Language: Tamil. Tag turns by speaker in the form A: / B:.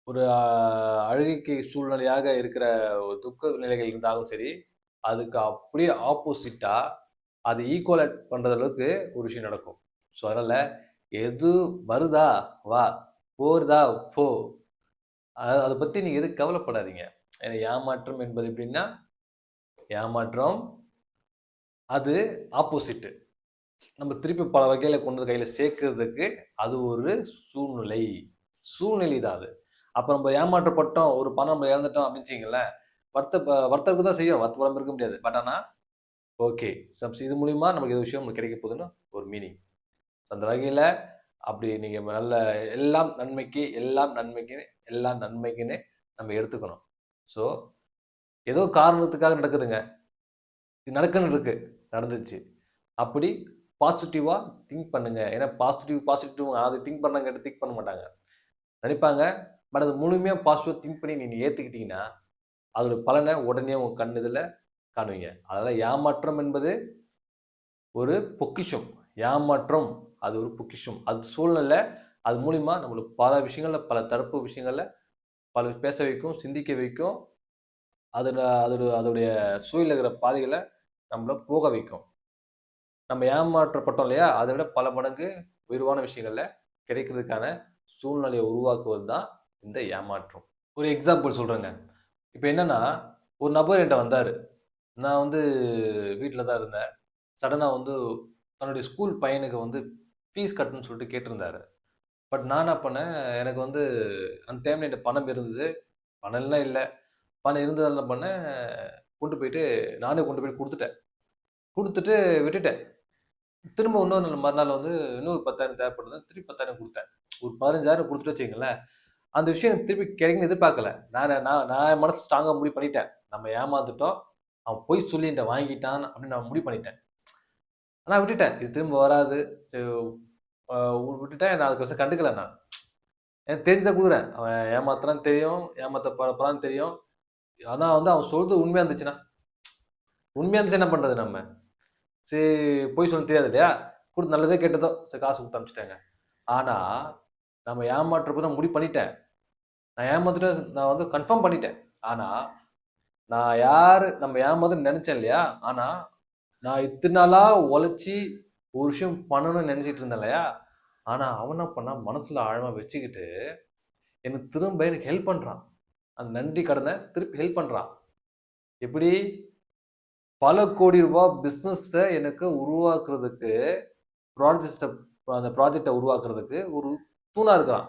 A: ஒரு அழுகைக்கு சூழ்நிலையாக இருக்கிற ஒரு துக்க நிலைகள் இருந்தாலும் சரி, அதுக்கு அப்படியே ஆப்போசிட்டா அது ஈக்குவலேட் பண்ற அளவுக்கு ஒரு விஷயம் நடக்கும். ஸோ அதனால எது வருதா வா, போறதா போ. அத பத்தி நீங்க எதுவும் கவலைப்படாதீங்க. ஏன்னா ஏமாற்றம் என்பது எப்படின்னா, ஏமாற்றம் அது ஆப்போசிட். நம்ம திருப்பி பல வகையில கொண்டு வந்து கையில சேர்க்கிறதுக்கு அது ஒரு சூழ்நிலை. சூழ்நிலை தான் அது. அப்ப நம்ம ஏமாற்றப்பட்டோம், ஒரு பணம் நம்ம இழந்துட்டோம் அப்படின்னு வச்சுக்கங்களேன், வருத்தம் தான் செய்யும். வருத்தப்படாம இருக்க முடியாது. பட் ஆனா, ஓகே. இது மூலியமா நமக்கு ஏதோ விஷயம் நமக்கு கிடைக்க போகுதுன்னு ஒரு மீனிங். அந்த வகையில அப்படி நீங்க நல்ல எல்லாம் நன்மைக்கு, எல்லாம் நன்மைக்கு, எல்லாம் நன்மைக்குன்னு நம்ம எடுத்துக்கணும். ஸோ, ஏதோ காரணத்துக்காக நடக்குதுங்க. இது நடக்குன்னு இருக்கு. நடந்துச்சு. அப்படி பாசிட்டிவா திங்க் பண்ணுங்க. ஏன்னா பாசிட்டிவ் அது திங்க் பண்ணாங்க திங்க் பண்ண மாட்டாங்க. நினைப்பாங்க. பட் அது முழுமையா பாசிட்டிவா திங்க் பண்ணி நீங்க ஏத்துக்கிட்டீங்கன்னா, அதோட பலன உடனே உங்க கண் எதிர்ல காணுவீங்க. அதனால ஏமாற்றம் என்பது ஒரு பொக்கிஷம். ஏமாற்றம் அது ஒரு பொக்கிஷம். அது சூழ்நிலை அது மூலியமா நம்மளுக்கு பல விஷயங்கள்ல, பல தரப்பு விஷயங்கள்ல பல பேச வைக்கும், சிந்திக்க வைக்கும். அதுல அதோடைய சூழல்ல இருக்கிற பாதைகள நம்மள போக வைக்கும். நம்ம ஏமாற்றப்பட்டோம் இல்லையா? அதை விட பல மடங்கு உயர்வான விஷயங்கள்ல கிடைக்கிறதுக்கான சூழ்நிலையை உருவாக்குவது தான் இந்த ஏமாற்றம். ஒரு எக்ஸாம்பிள் சொல்றேங்க. இப்ப என்னன்னா, ஒரு நபர் என்ட்ட வந்தாரு. நான் வந்து வீட்ல தான் இருந்தேன். சடனா வந்து தன்னுடைய ஸ்கூல் பையனுக்கு வந்து ஃபீஸ் கட்டணும்னு சொல்லிட்டு கேட்டிருந்தாரு. பட் நான் என்ன பண்ணேன், எனக்கு வந்து அந்த டைம்ல என்ட்ட பணம் இருந்தது. பணம்லாம் இல்ல. பணம் இருந்ததால என்ன பண்ணேன், நானே கொண்டு போய் குடுத்துட்டேன். குடுத்துட்டு விட்டுட்டேன். திரும்ப இன்னொரு நாள் மறுநாள் வந்து இன்னொரு 10,000 தேவைப்படுது. திருப்பி 10,000 குடுத்தேன். ஒரு 15,000 குடுத்துட்டு வச்சுக்கங்களேன். அந்த விஷயம் எனக்கு திருப்பி கிடைக்கும்னு எதிர்பார்க்கல. நான் நான் நான் என் மனசு ஸ்ட்ராங்கா முடிவு பண்ணிட்டேன். நம்ம ஏமாந்துட்டோம். அவன் பொய் சொல்லி என்ட்ட வாங்கிட்டான் அப்படின்னு நான் முடிவு பண்ணிட்டேன். ஆனா விட்டுட்டேன். இது திரும்ப வராது. சரி அ விட்டுட்டேன். நான் அதுக்கோசரம் கண்டுக்கல நான். எனக்கு தெரிஞ்சு தான் குடுக்குறேன். அவன் ஏமாத்துறான்னு தெரியும். ஏமாத்த போறான்னு தெரியும். ஆனா வந்து அவன் சொல்றது உண்மையா இருந்துச்சுன்னா, உண்மையா இருந்துச்சு என்ன பண்றது நம்ம? சரி பொய் சொல்ல தெரியாது இல்லையா? நல்லதோ கெட்டதோ சரி காசு குடுத்து அனுப்பிச்சுட்டேங்க. ஆனா, நம்ம ஏமாற்றப்ப நான் முடிவு பண்ணிட்டேன். நான் ஏமாத்துட்டேன் நான் வந்து கன்ஃபார்ம் பண்ணிட்டேன். ஆனா, நான் யாரு நம்ம ஏமாத்தணும்னு நெனச்சேன் இல்லையா? ஆனா, நான் இத்தன நாளா உழைச்சு ஒரு விஷயம் பண்ணணும்னு நெனச்சிட்டு இருந்தேன் இல்லையா? ஆனா, அவன் என்ன பண்ணான், மனசுல ஆழமா வச்சுக்கிட்டு, எனக்கு ஹெல்ப் பண்றான். அந்த நன்றி கடன திருப்பி ஹெல்ப் பண்றான். எப்படி? பல கோடி ரூபாய் பிசினஸ எனக்கு உருவாக்குறதுக்கு, ப்ராஜெக்ட்ட அந்த ப்ராஜெக்ட்ட உருவாக்குறதுக்கு ஒரு தூணா இருக்கான்.